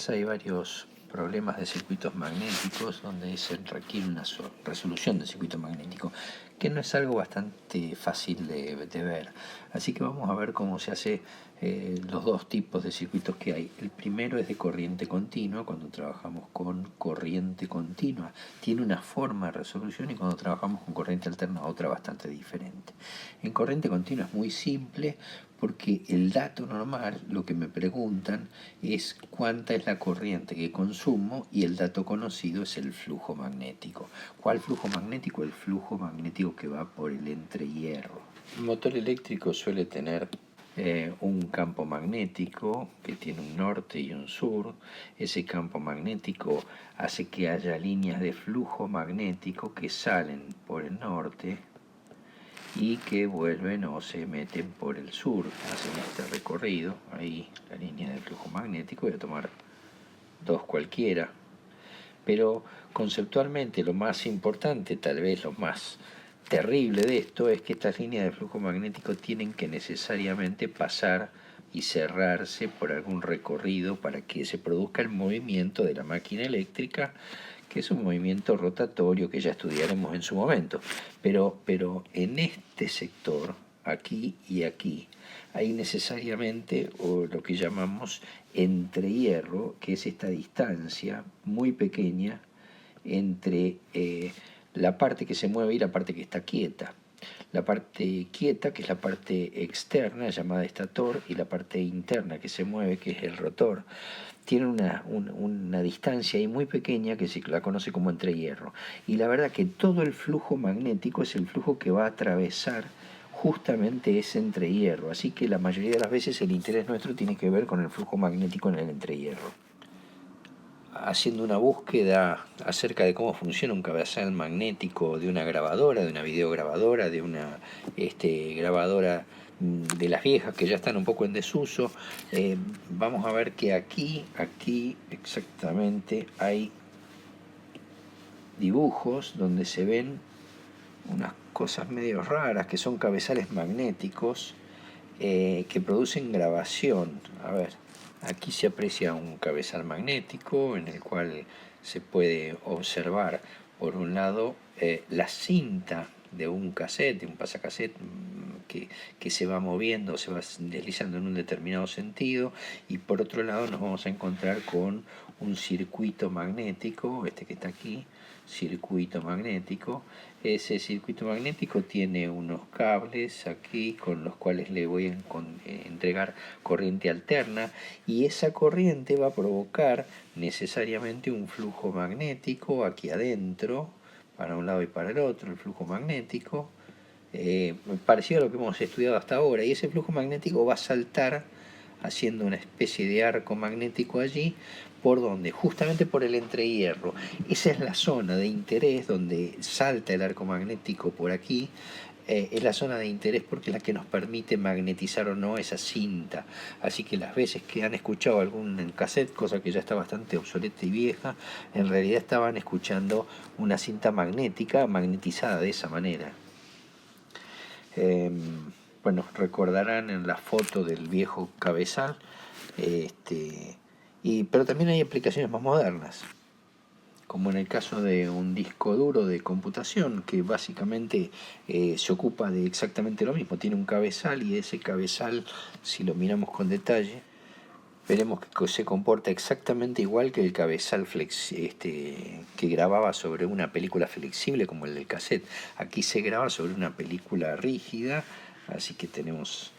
Hay varios problemas de circuitos magnéticos donde se requiere una resolución del circuito magnético, que no es algo bastante fácil de ver. Así que vamos a ver cómo se hace los dos tipos de circuitos que hay. El primero es de corriente continua, cuando trabajamos con corriente continua tiene una forma de resolución, y cuando trabajamos con corriente alterna otra bastante diferente. En corriente continua es muy simple, porque el dato normal, lo que me preguntan es cuánta es la corriente que consumo, y el dato conocido es el flujo magnético. ¿Cuál flujo magnético? El flujo magnético que va por el entrehierro. El motor eléctrico suele tener un campo magnético que tiene un norte y un sur. Ese campo magnético hace que haya líneas de flujo magnético que salen por el norte y que vuelven o se meten por el sur, hacen este recorrido. Ahí la línea de flujo magnético, voy a tomar dos cualquiera, pero conceptualmente lo más importante, tal vez lo más terrible de esto, es que estas líneas de flujo magnético tienen que necesariamente pasar y cerrarse por algún recorrido para que se produzca el movimiento de la máquina eléctrica, que es un movimiento rotatorio que ya estudiaremos en su momento. Pero en este sector, aquí y aquí, hay necesariamente lo que llamamos entrehierro, que es esta distancia muy pequeña entre la parte que se mueve y la parte que está quieta. La parte quieta, que es la parte externa, llamada estator, y la parte interna que se mueve, que es el rotor, tiene una distancia ahí muy pequeña que se la conoce como entrehierro. Y la verdad que todo el flujo magnético es el flujo que va a atravesar justamente ese entrehierro. Así que la mayoría de las veces el interés nuestro tiene que ver con el flujo magnético en el entrehierro. Haciendo una búsqueda acerca de cómo funciona un cabezal magnético de una grabadora, de una videograbadora, de una grabadora de las viejas que ya están un poco en desuso, vamos a ver que aquí exactamente hay dibujos donde se ven unas cosas medio raras que son cabezales magnéticos que producen grabación. A ver, aquí se aprecia un cabezal magnético en el cual se puede observar, por un lado, la cinta de un cassette, de un pasacassette que se va moviendo, se va deslizando en un determinado sentido, y por otro lado nos vamos a encontrar con un circuito magnético, este que está aquí, circuito magnético. Ese circuito magnético tiene unos cables aquí con los cuales le voy a entregar corriente alterna, y esa corriente va a provocar necesariamente un flujo magnético aquí adentro, para un lado y para el otro, el flujo magnético, parecido a lo que hemos estudiado hasta ahora, y ese flujo magnético va a saltar haciendo una especie de arco magnético allí. ¿Por dónde? Justamente por el entrehierro. Esa es la zona de interés donde salta el arco magnético por aquí. Es la zona de interés porque es la que nos permite magnetizar o no esa cinta. Así que las veces que han escuchado algún cassette, cosa que ya está bastante obsoleta y vieja, en realidad estaban escuchando una cinta magnética magnetizada de esa manera. Bueno, recordarán en la foto del viejo cabezal, pero también hay aplicaciones más modernas, como en el caso de un disco duro de computación, que básicamente se ocupa de exactamente lo mismo. Tiene un cabezal, y ese cabezal, si lo miramos con detalle, veremos que se comporta exactamente igual que el cabezal que grababa sobre una película flexible como el del cassette. Aquí se graba sobre una película rígida, así que tenemos,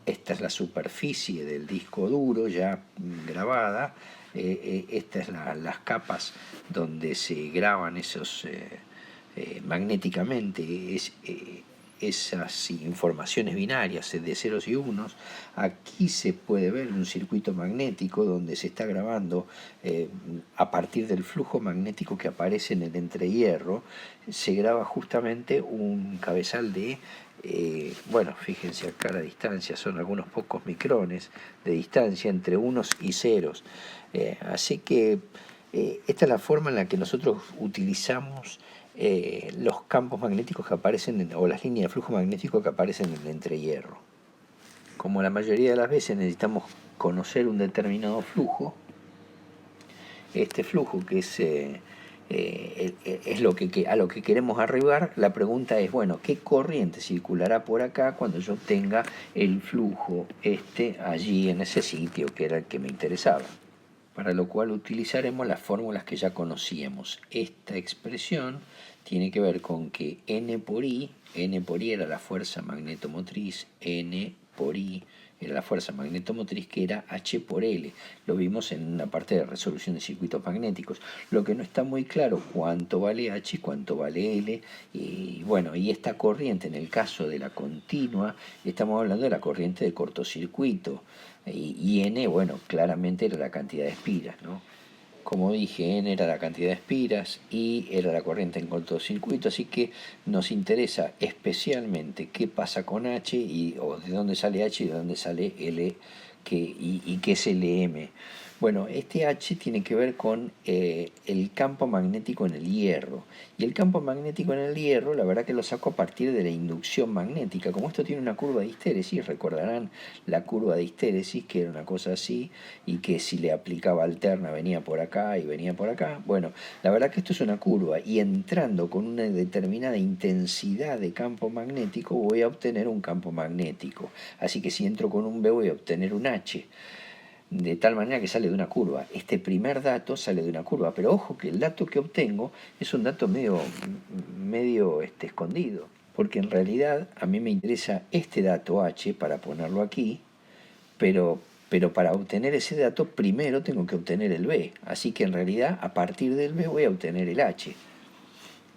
esta es la superficie del disco duro ya grabada, estas las capas donde se graban esos magnéticamente esas informaciones binarias de ceros y unos. Aquí se puede ver un circuito magnético donde se está grabando a partir del flujo magnético que aparece en el entrehierro. Se graba justamente un cabezal de, bueno, fíjense acá la distancia, son algunos pocos micrones de distancia entre unos y ceros. Así que esta es la forma en la que nosotros utilizamos los campos magnéticos que aparecen, o las líneas de flujo magnético que aparecen en el entrehierro. Como la mayoría de las veces necesitamos conocer un determinado flujo, este flujo que es a lo que queremos arribar. La pregunta es, bueno, ¿qué corriente circulará por acá cuando yo tenga el flujo allí en ese sitio que era el que me interesaba? Para lo cual utilizaremos las fórmulas que ya conocíamos. Esta expresión tiene que ver con que N por I era la fuerza magnetomotriz, N por I era la fuerza magnetomotriz, que era H por L. Lo vimos en una parte de resolución de circuitos magnéticos. Lo que no está muy claro, cuánto vale H y cuánto vale L. Y bueno, y esta corriente, en el caso de la continua, estamos hablando de la corriente de cortocircuito. Y N, bueno, claramente era la cantidad de espiras, ¿no? Como dije, N era la cantidad de espiras, I era la corriente en cortocircuito, así que nos interesa especialmente qué pasa con H, o de dónde sale H y de dónde sale L, y qué es LM. Bueno, este H tiene que ver con el campo magnético en el hierro. Y el campo magnético en el hierro, la verdad que lo saco a partir de la inducción magnética. Como esto tiene una curva de histéresis, recordarán la curva de histéresis, que era una cosa así, y que si le aplicaba alterna venía por acá y venía por acá. Bueno, la verdad que esto es una curva, y entrando con una determinada intensidad de campo magnético voy a obtener un campo magnético. Así que si entro con un B voy a obtener un H, de tal manera que sale de una curva. Este primer dato sale de una curva, pero ojo que el dato que obtengo es un dato medio escondido, porque en realidad a mí me interesa este dato H para ponerlo aquí, pero para obtener ese dato primero tengo que obtener el B, así que en realidad a partir del B voy a obtener el H.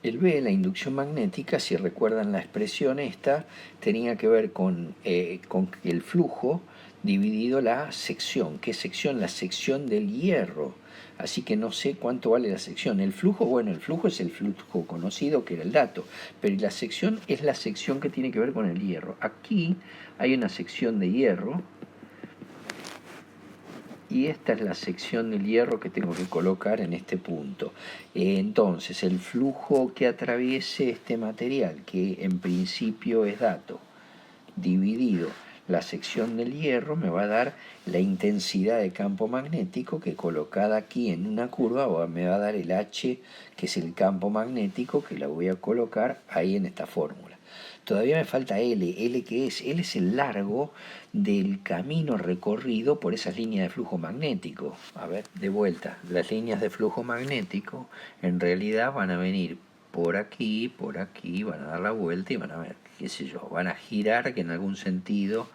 El B, la inducción magnética, si recuerdan la expresión esta, tenía que ver con el flujo dividido la sección. ¿Qué sección? La sección del hierro. Así que no sé cuánto vale la sección. El flujo, bueno, el flujo es el flujo conocido, que era el dato, pero la sección es la sección que tiene que ver con el hierro. Aquí hay una sección de hierro, y esta es la sección del hierro que tengo que colocar en este punto. Entonces, el flujo que atraviese este material, que en principio es dato, dividido la sección del hierro, me va a dar la intensidad de campo magnético, que colocada aquí en una curva me va a dar el H, que es el campo magnético, que la voy a colocar ahí en esta fórmula. Todavía me falta L. ¿L qué es? L es el largo del camino recorrido por esas líneas de flujo magnético. A ver, de vuelta. Las líneas de flujo magnético en realidad van a venir por aquí, van a dar la vuelta y van a ver, qué sé yo, van a girar que en algún sentido,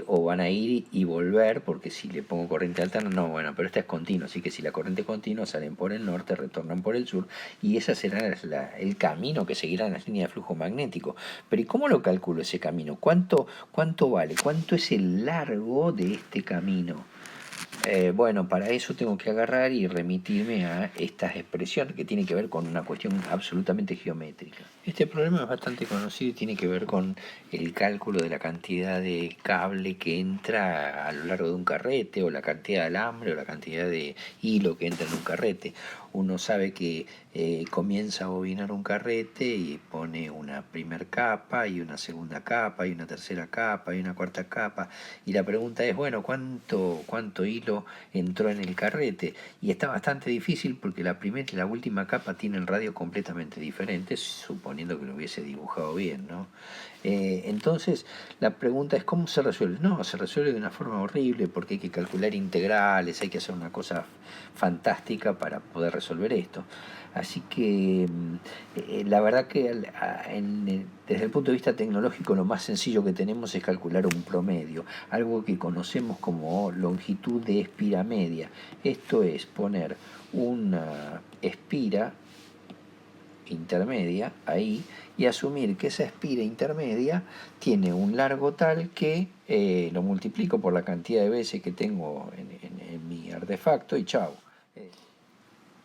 o van a ir y volver, porque si le pongo corriente alterna, no, bueno, pero esta es continua, así que si la corriente es continua, salen por el norte, retornan por el sur, y ese será el camino que seguirán las líneas de flujo magnético. Pero ¿y cómo lo calculo ese camino? ¿Cuánto vale? ¿Cuánto es el largo de este camino? Bueno, para eso tengo que agarrar y remitirme a estas expresiones que tienen que ver con una cuestión absolutamente geométrica. Este problema es bastante conocido y tiene que ver con el cálculo de la cantidad de cable que entra a lo largo de un carrete, o la cantidad de alambre, o la cantidad de hilo que entra en un carrete. Uno sabe que comienza a bobinar un carrete y pone una primera capa y una segunda capa y una tercera capa y una cuarta capa, y la pregunta es, bueno, ¿cuánto hilo entró en el carrete? Y está bastante difícil porque la primera y la última capa tienen radios completamente diferentes, suponiendo que lo hubiese dibujado bien, ¿no? Entonces la pregunta es, ¿cómo se resuelve? No, se resuelve de una forma horrible, porque hay que calcular integrales, hay que hacer una cosa fantástica para poder resolver esto. Así que la verdad que desde el punto de vista tecnológico lo más sencillo que tenemos es calcular un promedio, algo que conocemos como longitud de espira media. Esto es poner una espira intermedia ahí y asumir que esa espira intermedia tiene un largo tal que lo multiplico por la cantidad de veces que tengo en mi artefacto y chau.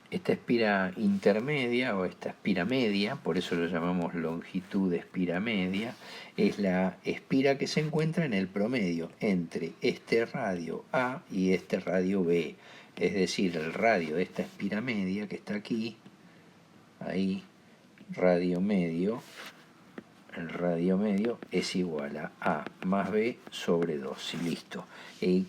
Esta espira intermedia, o esta espira media, por eso lo llamamos longitud de espira media, es la espira que se encuentra en el promedio entre este radio A y este radio B. Es decir, el radio de esta espira media que está aquí, ahí, radio medio, el radio medio es igual a A más B sobre 2, y listo.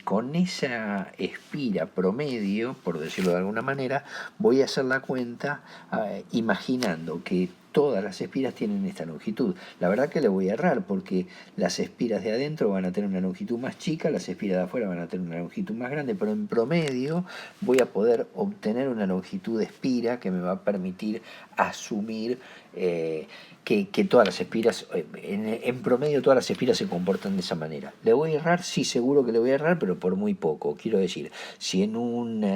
Con esa espira promedio, por decirlo de alguna manera, voy a hacer la cuenta imaginando que todas las espiras tienen esta longitud. La verdad que le voy a errar porque las espiras de adentro van a tener una longitud más chica, las espiras de afuera van a tener una longitud más grande, pero en promedio voy a poder obtener una longitud de espira que me va a permitir asumir que todas las espiras, en promedio todas las espiras se comportan de esa manera. ¿Le voy a errar? Sí, seguro que le voy a errar, pero por muy poco. Quiero decir, si en un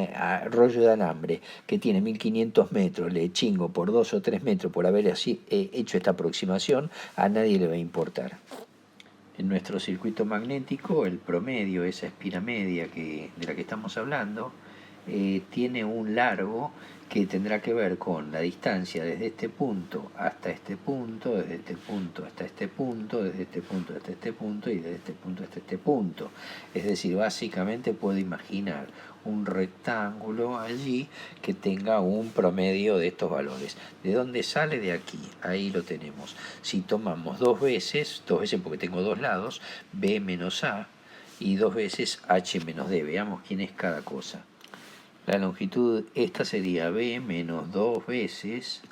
rollo de alambre que tiene 1500 metros le chingo por 2 o 3 metros por haber así hecho esta aproximación, a nadie le va a importar. En nuestro circuito magnético, el promedio, esa espira media de la que estamos hablando, tiene un largo que tendrá que ver con la distancia desde este punto hasta este punto, desde este punto hasta este punto, desde este punto hasta este punto y desde este punto hasta este punto. Es decir, básicamente puedo imaginar un rectángulo allí que tenga un promedio de estos valores. ¿De dónde sale? De aquí, ahí lo tenemos. Si tomamos dos veces porque tengo dos lados, B menos A, y dos veces H menos D, veamos quién es cada cosa. La longitud esta sería B menos 2 veces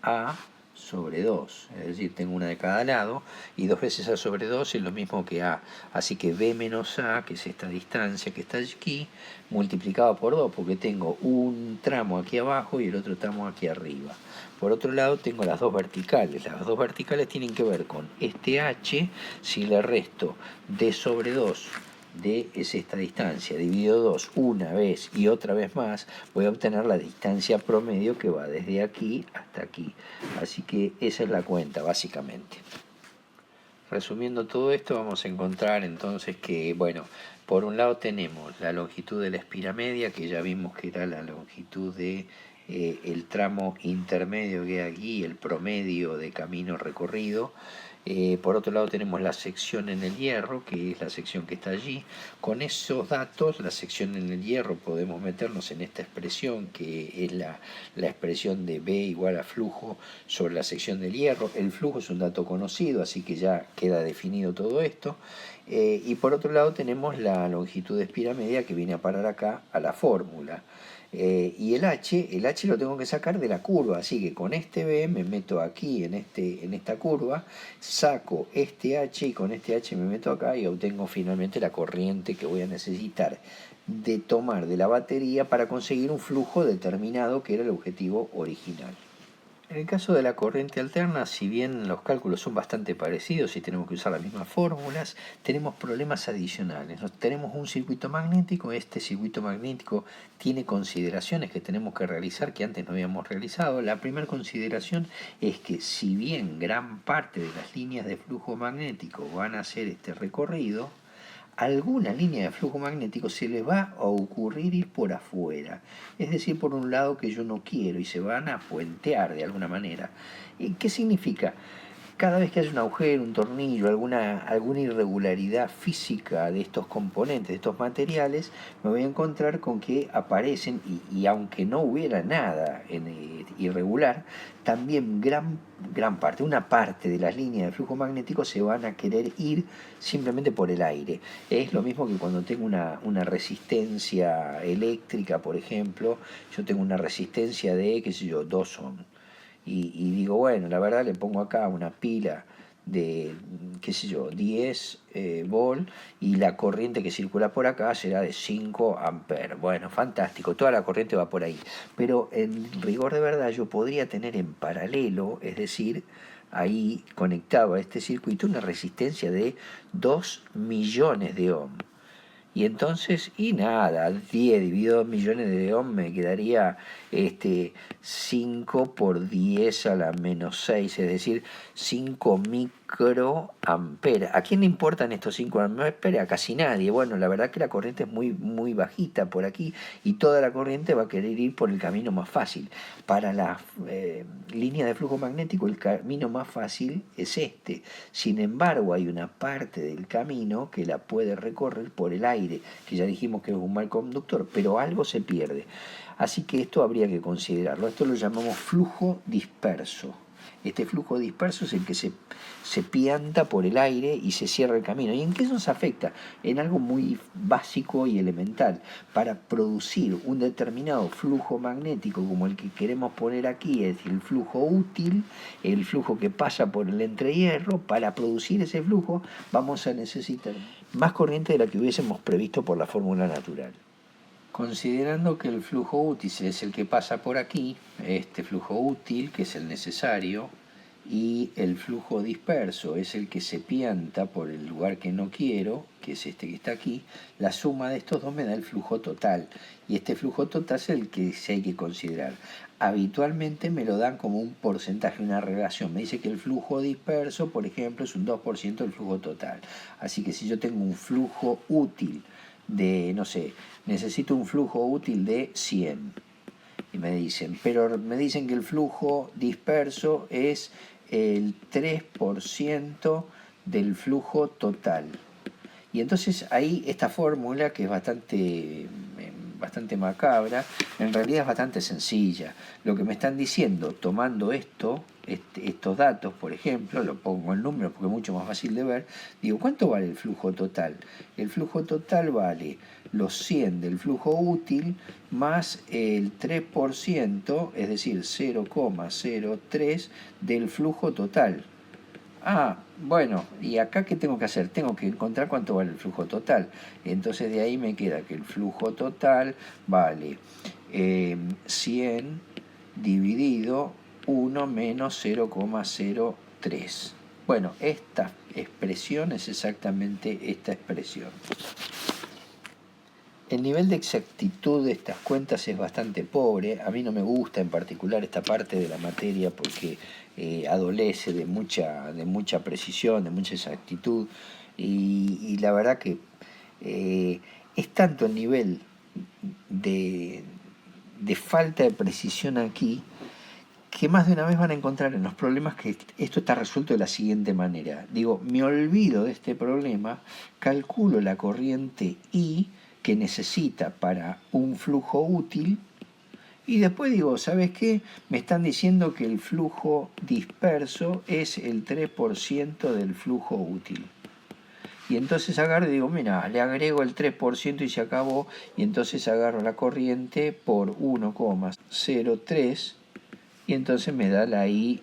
A sobre 2, es decir, tengo una de cada lado, y 2 veces A sobre 2 es lo mismo que A, así que B menos A, que es esta distancia que está aquí, multiplicado por 2, porque tengo un tramo aquí abajo y el otro tramo aquí arriba. Por otro lado tengo las dos verticales tienen que ver con este H, si le resto D sobre 2, D es esta distancia, dividido 2 una vez y otra vez más, voy a obtener la distancia promedio que va desde aquí hasta aquí. Así que esa es la cuenta, básicamente. Resumiendo todo esto, vamos a encontrar entonces que, bueno, por un lado tenemos la longitud de la espira media, que ya vimos que era la longitud de el tramo intermedio que hay aquí, el promedio de camino recorrido. Por otro lado tenemos la sección en el hierro, que es la sección que está allí. Con esos datos, la sección en el hierro, podemos meternos en esta expresión, que es la expresión de B igual a flujo sobre la sección del hierro. El flujo es un dato conocido, así que ya queda definido todo esto. Y por otro lado tenemos la longitud de espira media, que viene a parar acá a la fórmula. Y el H lo tengo que sacar de la curva, así que con este B me meto aquí en esta curva, saco este H y con este H me meto acá y obtengo finalmente la corriente que voy a necesitar de tomar de la batería para conseguir un flujo determinado que era el objetivo original. En el caso de la corriente alterna, si bien los cálculos son bastante parecidos y tenemos que usar las mismas fórmulas, tenemos problemas adicionales. Tenemos un circuito magnético, este circuito magnético tiene consideraciones que tenemos que realizar que antes no habíamos realizado. La primera consideración es que si bien gran parte de las líneas de flujo magnético van a hacer este recorrido, alguna línea de flujo magnético se les va a ocurrir ir por afuera, es decir, por un lado que yo no quiero, y se van a puentear de alguna manera. ¿Qué significa? Cada vez que haya un agujero, un tornillo, alguna irregularidad física de estos componentes, de estos materiales, me voy a encontrar con que aparecen, y aunque no hubiera nada irregular, también gran parte, una parte de las líneas de flujo magnético se van a querer ir simplemente por el aire. Es lo mismo que cuando tengo una resistencia eléctrica, por ejemplo, yo tengo una resistencia de, qué sé yo, 2 ohms. Y digo, bueno, la verdad le pongo acá una pila de, qué sé yo, 10 volt, y la corriente que circula por acá será de 5 amperes. Bueno, fantástico, toda la corriente va por ahí. Pero en rigor de verdad yo podría tener en paralelo, es decir, ahí conectado a este circuito, una resistencia de 2 millones de ohms. Y entonces, y nada, 10 dividido 2 millones de ohms me quedaría 5 por 10 a la menos 6, es decir, 5 microamperes. ¿A quién le importan estos 5 amperes? A casi nadie. Bueno, la verdad que la corriente es muy bajita por aquí, y toda la corriente va a querer ir por el camino más fácil. Para la línea de flujo magnético, el camino más fácil es este. Sin embargo, hay una parte del camino que la puede recorrer por el aire, que ya dijimos que es un mal conductor, pero algo se pierde. Así que esto habría que considerarlo. Esto lo llamamos flujo disperso. Este flujo disperso es el que se pianta por el aire y se cierra el camino. ¿Y en qué eso nos afecta? En algo muy básico y elemental. Para producir un determinado flujo magnético como el que queremos poner aquí, es decir, el flujo útil, el flujo que pasa por el entrehierro, para producir ese flujo vamos a necesitar más corriente de la que hubiésemos previsto por la fórmula natural. Considerando que el flujo útil es el que pasa por aquí, este flujo útil, que es el necesario, y el flujo disperso es el que se pianta por el lugar que no quiero, que es este que está aquí, la suma de estos dos me da el flujo total, y este flujo total es el que se hay que considerar. Habitualmente me lo dan como un porcentaje, una relación. Me dice que el flujo disperso, por ejemplo, es un 2% del flujo total. Así que si yo tengo un flujo útil de, no sé, necesito un flujo útil de 100. Y me dicen que el flujo disperso es el 3% del flujo total. Y entonces ahí esta fórmula, que es bastante macabra, en realidad es bastante sencilla. Lo que me están diciendo, tomando estos datos, por ejemplo, lo pongo en números porque es mucho más fácil de ver, digo, ¿cuánto vale el flujo total? El flujo total vale los 100 del flujo útil más el 3%, es decir, 0,03 del flujo total. Ah, bueno, ¿y acá qué tengo que hacer? Tengo que encontrar cuánto vale el flujo total. Entonces de ahí me queda que el flujo total vale 100 dividido 1 menos 0,03. Bueno, esta expresión es exactamente esta expresión. El nivel de exactitud de estas cuentas es bastante pobre. A mí no me gusta en particular esta parte de la materia porque adolece de mucha precisión, de mucha exactitud. Y la verdad que es tanto el nivel de falta de precisión aquí que más de una vez van a encontrar en los problemas que esto está resuelto de la siguiente manera. Digo, me olvido de este problema, calculo la corriente I que necesita para un flujo útil y después digo, ¿sabes qué? Me están diciendo que el flujo disperso es el 3% del flujo útil. Y entonces agarro y digo, mira, le agrego el 3% y se acabó. Y entonces agarro la corriente por 1,03 y entonces me da la I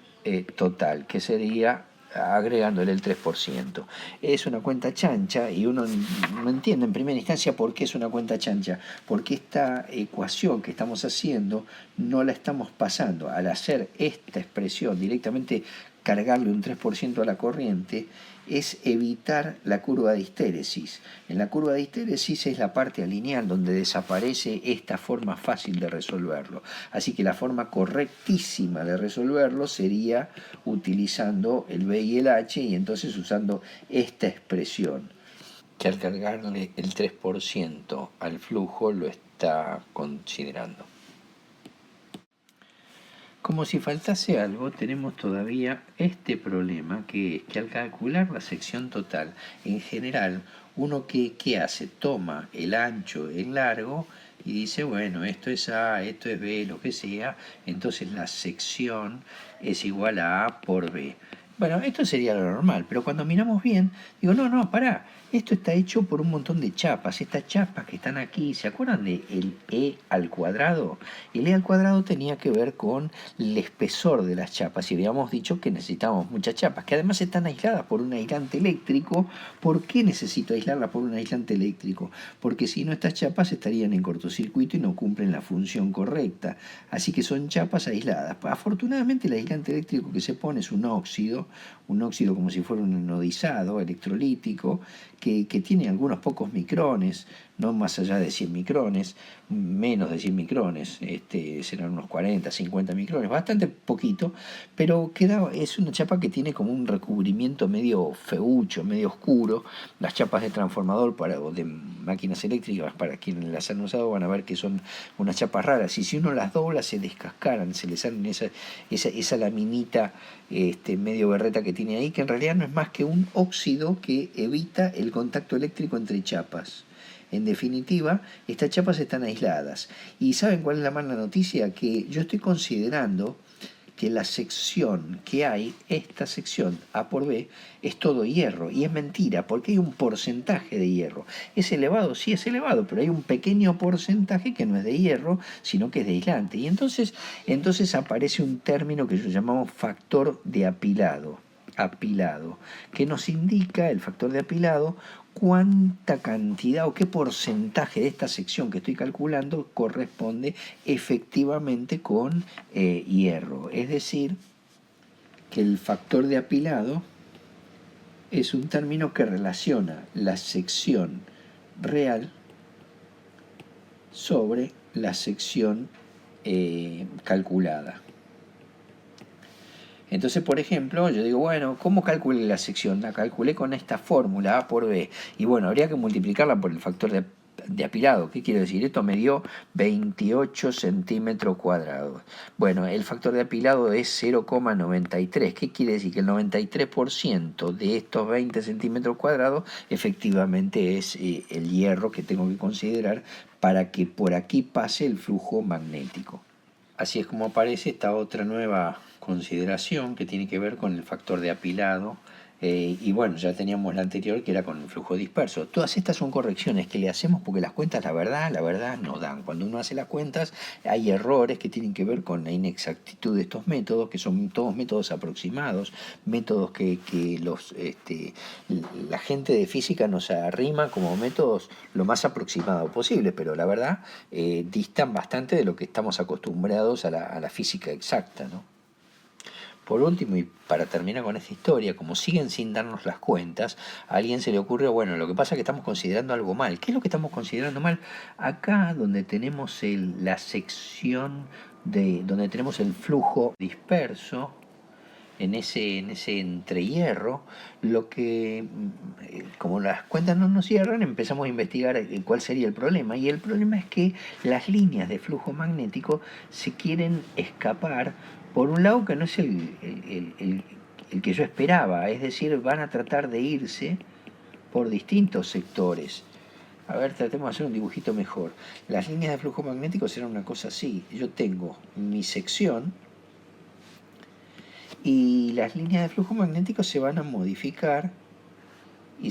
total, que sería agregándole el 3%. Es una cuenta chancha y uno no entiende en primera instancia por qué es una cuenta chancha, porque esta ecuación que estamos haciendo no la estamos pasando. Al hacer esta expresión directamente cargarle un 3% a la corriente, es evitar la curva de histéresis. En la curva de histéresis es la parte alineal donde desaparece esta forma fácil de resolverlo. Así que la forma correctísima de resolverlo sería utilizando el B y el H y entonces usando esta expresión, que al cargarle el 3% al flujo lo está considerando. Como si faltase algo, tenemos todavía este problema, que es que al calcular la sección total, en general, uno ¿qué hace? Toma el ancho, el largo, y dice, bueno, esto es A, esto es B, lo que sea, entonces la sección es igual a A por B. Bueno, esto sería lo normal, pero cuando miramos bien, digo, no, pará, esto está hecho por un montón de chapas. Estas chapas que están aquí, ¿se acuerdan de el E al cuadrado? El E al cuadrado tenía que ver con el espesor de las chapas y habíamos dicho que necesitábamos muchas chapas, que además están aisladas por un aislante eléctrico. ¿Por qué necesito aislarlas por un aislante eléctrico? Porque si no, estas chapas estarían en cortocircuito y no cumplen la función correcta. Así que son chapas aisladas. Afortunadamente el aislante eléctrico que se pone es un óxido como si fuera un anodizado electrolítico, que tiene algunos pocos micrones, no más allá de 100 micrones, menos de 100 micrones, serán unos 40, 50 micrones, bastante poquito, pero es una chapa que tiene como un recubrimiento medio feucho, medio oscuro. Las chapas de transformador o de máquinas eléctricas, para quienes las han usado, van a ver que son unas chapas raras, y si uno las dobla se descascaran, se les salen esa laminita medio berreta que tiene ahí, que en realidad no es más que un óxido que evita el contacto eléctrico entre chapas. En definitiva, estas chapas están aisladas. ¿Y saben cuál es la mala noticia? Que yo estoy considerando que la sección que hay, esta sección A por B, es todo hierro. Y es mentira, porque hay un porcentaje de hierro. ¿Es elevado? Sí, es elevado, pero hay un pequeño porcentaje que no es de hierro, sino que es de aislante. Y entonces aparece un término que yo llamamos factor de apilado, que nos indica el factor de apilado cuánta cantidad o qué porcentaje de esta sección que estoy calculando corresponde efectivamente con hierro. Es decir, que el factor de apilado es un término que relaciona la sección real sobre la sección calculada. Entonces, por ejemplo, yo digo, bueno, ¿cómo calculé la sección? La calculé con esta fórmula A por B. Y bueno, habría que multiplicarla por el factor de apilado. ¿Qué quiere decir? Esto me dio 28 centímetros cuadrados. Bueno, el factor de apilado es 0,93. ¿Qué quiere decir? Que el 93% de estos 20 centímetros cuadrados efectivamente es el hierro que tengo que considerar para que por aquí pase el flujo magnético. Así es como aparece esta otra nueva consideración que tiene que ver con el factor de apilado. Y bueno, ya teníamos la anterior que era con el flujo disperso. Todas estas son correcciones que le hacemos porque las cuentas, la verdad, no dan. Cuando uno hace las cuentas hay errores que tienen que ver con la inexactitud de estos métodos, que son todos métodos aproximados, métodos que la gente de física nos arrima como métodos lo más aproximados posible, pero la verdad distan bastante de lo que estamos acostumbrados a la física exacta, ¿no? Por último, y para terminar con esta historia, como siguen sin darnos las cuentas, a alguien se le ocurre, bueno, lo que pasa es que estamos considerando algo mal. ¿Qué es lo que estamos considerando mal? Acá donde tenemos la sección donde tenemos el flujo disperso, en ese entrehierro, como las cuentas no nos cierran, empezamos a investigar cuál sería el problema. Y el problema es que las líneas de flujo magnético se quieren escapar por un lado que no es el que yo esperaba, es decir, van a tratar de irse por distintos sectores. A ver, tratemos de hacer un dibujito mejor. Las líneas de flujo magnético serán una cosa así. Yo tengo mi sección y las líneas de flujo magnético se van a modificar y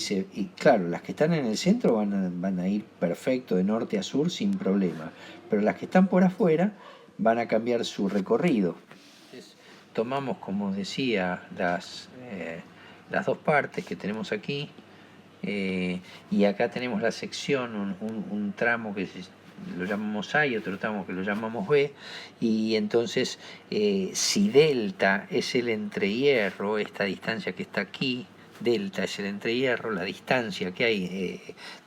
claro, las que están en el centro van a ir perfecto de norte a sur sin problema, pero las que están por afuera van a cambiar su recorrido. Entonces, tomamos, como decía, las dos partes que tenemos aquí, y acá tenemos la sección, un tramo que lo llamamos A y otro tramo que lo llamamos B, y entonces si delta es el entrehierro, esta distancia que está aquí, delta es el entrehierro, la distancia que hay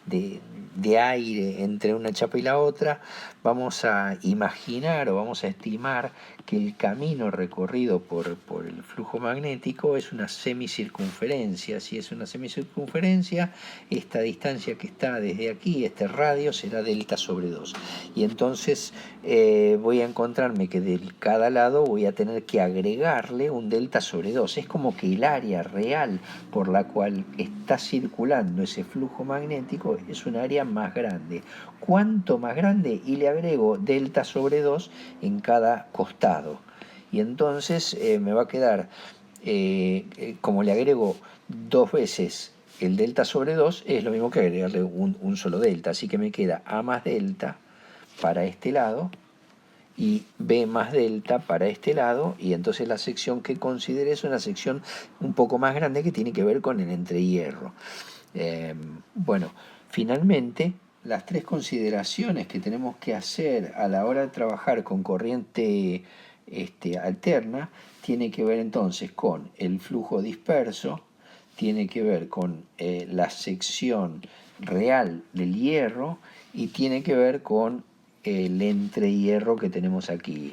de aire entre una chapa y la otra, vamos a imaginar o vamos a estimar que el camino recorrido por el flujo magnético es una semicircunferencia. Si es una semicircunferencia, esta distancia que está desde aquí, este radio, será delta sobre 2. Y entonces voy a encontrarme que de cada lado voy a tener que agregarle un delta sobre 2. Es como que el área real por la cual está circulando ese flujo magnético es un área más grande. ¿Cuánto más grande? Y le agrego delta sobre 2 en cada costado. Y entonces me va a quedar, como le agrego 2 veces el delta sobre 2, es lo mismo que agregarle un solo delta. Así que me queda A más delta para este lado y B más delta para este lado, y entonces la sección que consideré es una sección un poco más grande que tiene que ver con el entrehierro. Bueno, finalmente, las tres consideraciones que tenemos que hacer a la hora de trabajar con corriente alterna tiene que ver entonces con el flujo disperso, tiene que ver con la sección real del hierro y tiene que ver con el entrehierro que tenemos aquí.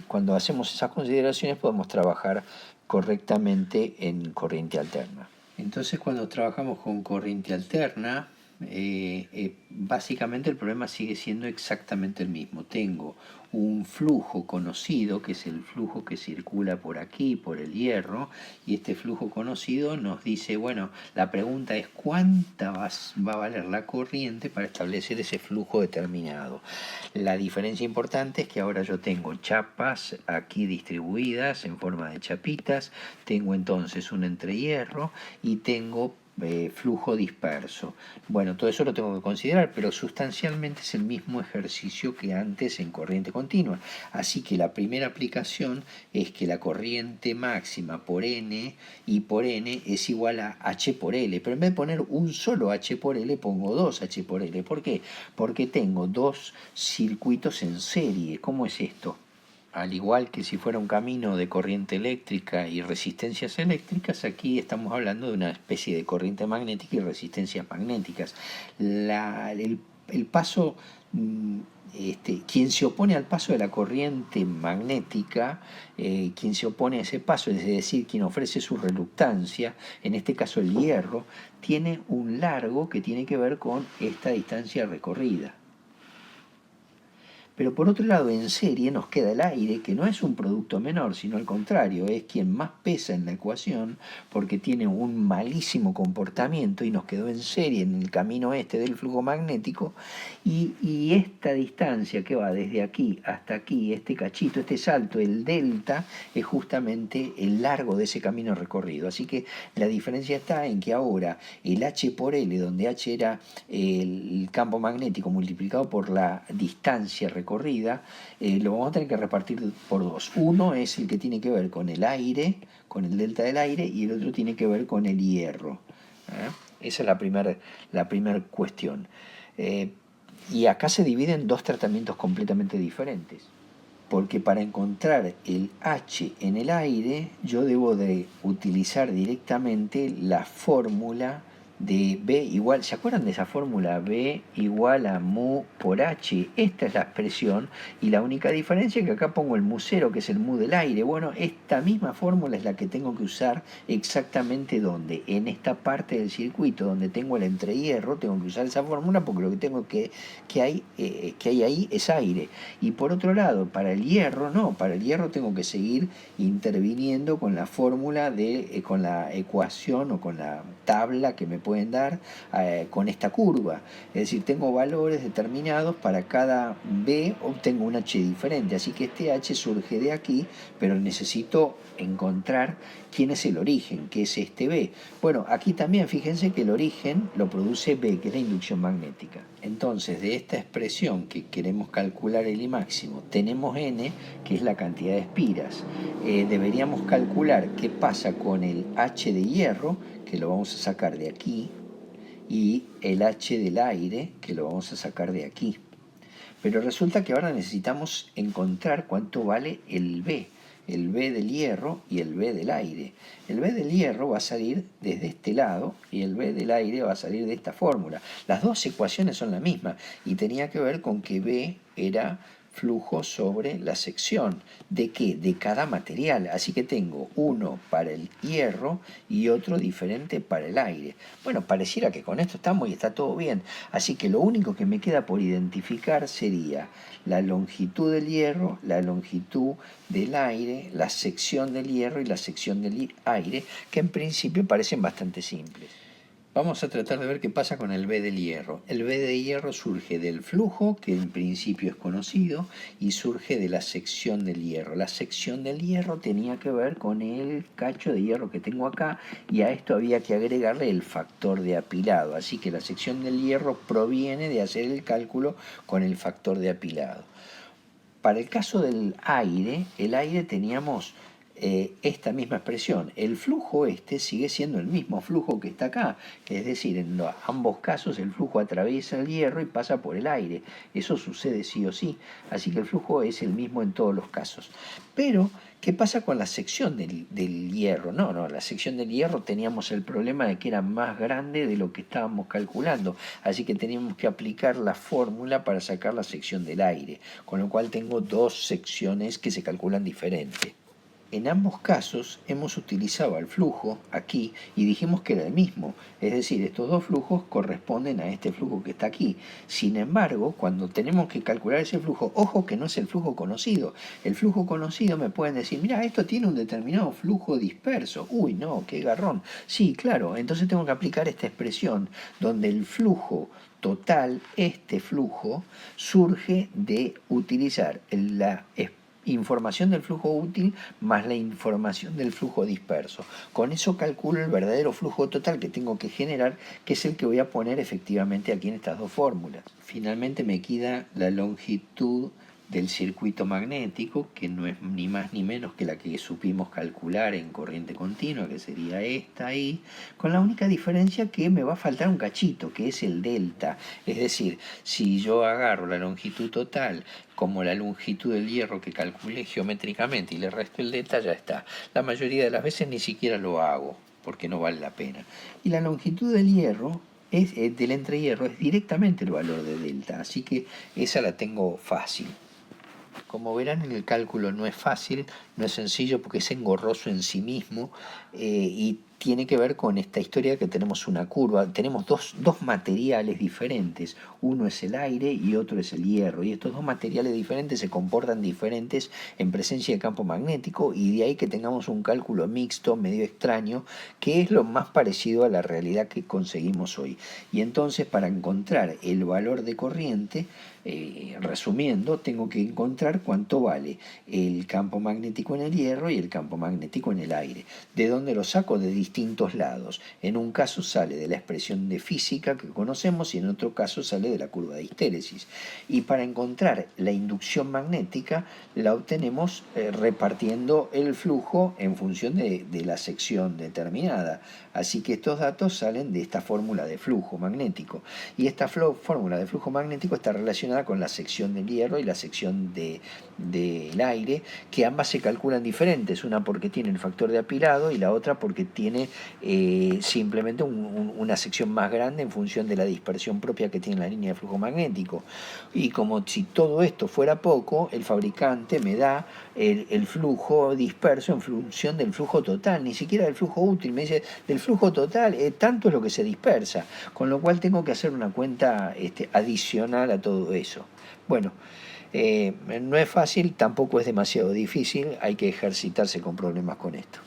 Cuando hacemos esas consideraciones podemos trabajar correctamente en corriente alterna. Entonces, cuando trabajamos con corriente alterna, básicamente el problema sigue siendo exactamente el mismo. Tengo un flujo conocido, que es el flujo que circula por aquí, por el hierro, y este flujo conocido nos dice, bueno, la pregunta es cuánta va a valer la corriente para establecer ese flujo determinado. La diferencia importante es que ahora yo tengo chapas aquí distribuidas en forma de chapitas, tengo entonces un entrehierro y tengo flujo disperso. Bueno, todo eso lo tengo que considerar, pero sustancialmente es el mismo ejercicio que antes en corriente continua. Así que la primera aplicación es que la corriente máxima por N y por N es igual a H por L. Pero en vez de poner un solo H por L, pongo dos H por L. ¿Por qué? Porque tengo dos circuitos en serie. ¿Cómo es esto? Al igual que si fuera un camino de corriente eléctrica y resistencias eléctricas, aquí estamos hablando de una especie de corriente magnética y resistencias magnéticas. El paso, quien se opone al paso de la corriente magnética, quien se opone a ese paso, es decir, quien ofrece su reluctancia, en este caso el hierro, tiene un largo que tiene que ver con esta distancia recorrida. Pero por otro lado, en serie nos queda el aire, que no es un producto menor, sino al contrario, es quien más pesa en la ecuación porque tiene un malísimo comportamiento y nos quedó en serie en el camino este del flujo magnético. Y esta distancia que va desde aquí hasta aquí, este cachito, este salto, el delta, es justamente el largo de ese camino recorrido. Así que la diferencia está en que ahora el H por L, donde H era el campo magnético multiplicado por la distancia recorrida, lo vamos a tener que repartir por dos. Uno es el que tiene que ver con el aire, con el delta del aire, y el otro tiene que ver con el hierro. Esa es la primera cuestión. Y acá se dividen dos tratamientos completamente diferentes. Porque para encontrar el H en el aire, yo debo de utilizar directamente la fórmula de B igual, ¿se acuerdan de esa fórmula? B igual a mu por H. Esta es la expresión y la única diferencia es que acá pongo el mu cero, que es el mu del aire. Bueno, esta misma fórmula es la que tengo que usar exactamente donde, en esta parte del circuito donde tengo el entrehierro, tengo que usar esa fórmula porque lo que tengo que hay ahí es aire. Y por otro lado, para el hierro, no, para el hierro tengo que seguir interviniendo con la fórmula con la ecuación o con la tabla que me pueden dar con esta curva. Es decir, tengo valores determinados para cada B, obtengo un H diferente. Así que este H surge de aquí, pero necesito encontrar quién es el origen, que es este B. Bueno, aquí también fíjense que el origen lo produce B, que es la inducción magnética. Entonces, de esta expresión que queremos calcular el I máximo, tenemos N, que es la cantidad de espiras. Deberíamos calcular qué pasa con el H de hierro, que lo vamos a sacar de aquí, y el H del aire, que lo vamos a sacar de aquí. Pero resulta que ahora necesitamos encontrar cuánto vale el B del hierro y el B del aire. El B del hierro va a salir desde este lado y el B del aire va a salir de esta fórmula. Las dos ecuaciones son la misma y tenía que ver con que B era flujo sobre la sección. ¿De qué? De cada material. Así que tengo uno para el hierro y otro diferente para el aire. Bueno, pareciera que con esto estamos y está todo bien. Así que lo único que me queda por identificar sería la longitud del hierro, la longitud del aire, la sección del hierro y la sección del aire, que en principio parecen bastante simples. Vamos a tratar de ver qué pasa con el B del hierro. El B de hierro surge del flujo, que en principio es conocido, y surge de la sección del hierro. La sección del hierro tenía que ver con el cacho de hierro que tengo acá, y a esto había que agregarle el factor de apilado. Así que la sección del hierro proviene de hacer el cálculo con el factor de apilado. Para el caso del aire, el aire teníamos esta misma expresión. El flujo sigue siendo el mismo flujo que está acá, es decir, en ambos casos el flujo atraviesa el hierro y pasa por el aire. Eso sucede sí o sí, así que el flujo es el mismo en todos los casos. Pero, ¿qué pasa con la sección del hierro? No, la sección del hierro teníamos el problema de que era más grande de lo que estábamos calculando, así que teníamos que aplicar la fórmula para sacar la sección del aire, con lo cual tengo dos secciones que se calculan diferente. en ambos casos hemos utilizado el flujo aquí y dijimos que era el mismo. Es decir, estos dos flujos corresponden a este flujo que está aquí. Sin embargo, cuando tenemos que calcular ese flujo, ojo que no es el flujo conocido. El flujo conocido me pueden decir, mira, esto tiene un determinado flujo disperso. Uy, no, qué garrón. Sí, claro, entonces tengo que aplicar esta expresión donde el flujo total, este flujo, surge de utilizar la información del flujo útil más la información del flujo disperso. Con eso calculo el verdadero flujo total que tengo que generar, que es el que voy a poner efectivamente aquí en estas dos fórmulas. Finalmente me queda la longitud del circuito magnético, que no es ni más ni menos que la que supimos calcular en corriente continua, que sería esta ahí, con la única diferencia que me va a faltar un cachito, que es el delta. Es decir, si yo agarro la longitud total como la longitud del hierro que calculé geométricamente y le resto el delta, ya está. La mayoría de las veces ni siquiera lo hago, porque no vale la pena. Y la longitud del hierro del entrehierro es directamente el valor de delta, así que esa la tengo fácil. Como verán, en el cálculo no es fácil, no es sencillo porque es engorroso en sí mismo y tiene que ver con esta historia que tenemos una curva, tenemos dos materiales diferentes, uno es el aire y otro es el hierro, y estos dos materiales diferentes se comportan diferentes en presencia de campo magnético y de ahí que tengamos un cálculo mixto, medio extraño, que es lo más parecido a la realidad que conseguimos hoy. Y entonces para encontrar el valor de corriente, resumiendo, tengo que encontrar cuánto vale el campo magnético en el hierro y el campo magnético en el aire. ¿De dónde lo saco? De distintos lados. En un caso sale de la expresión de física que conocemos y en otro caso sale de la curva de histéresis. Y para encontrar la inducción magnética la obtenemos repartiendo el flujo en función de la sección determinada. Así que estos datos salen de esta fórmula de flujo magnético. Y esta fórmula de flujo magnético está relacionada con la sección del hierro y la sección del aire, que ambas se calculan diferentes, una porque tiene el factor de apilado y la otra porque tiene simplemente una sección más grande en función de la dispersión propia que tiene la línea de flujo magnético. Y como si todo esto fuera poco, el fabricante me da el flujo disperso en función del flujo total, ni siquiera del flujo útil, me dice del flujo total, tanto es lo que se dispersa, con lo cual tengo que hacer una cuenta adicional a todo eso. Bueno, no es fácil, tampoco es demasiado difícil, hay que ejercitarse con problemas con esto.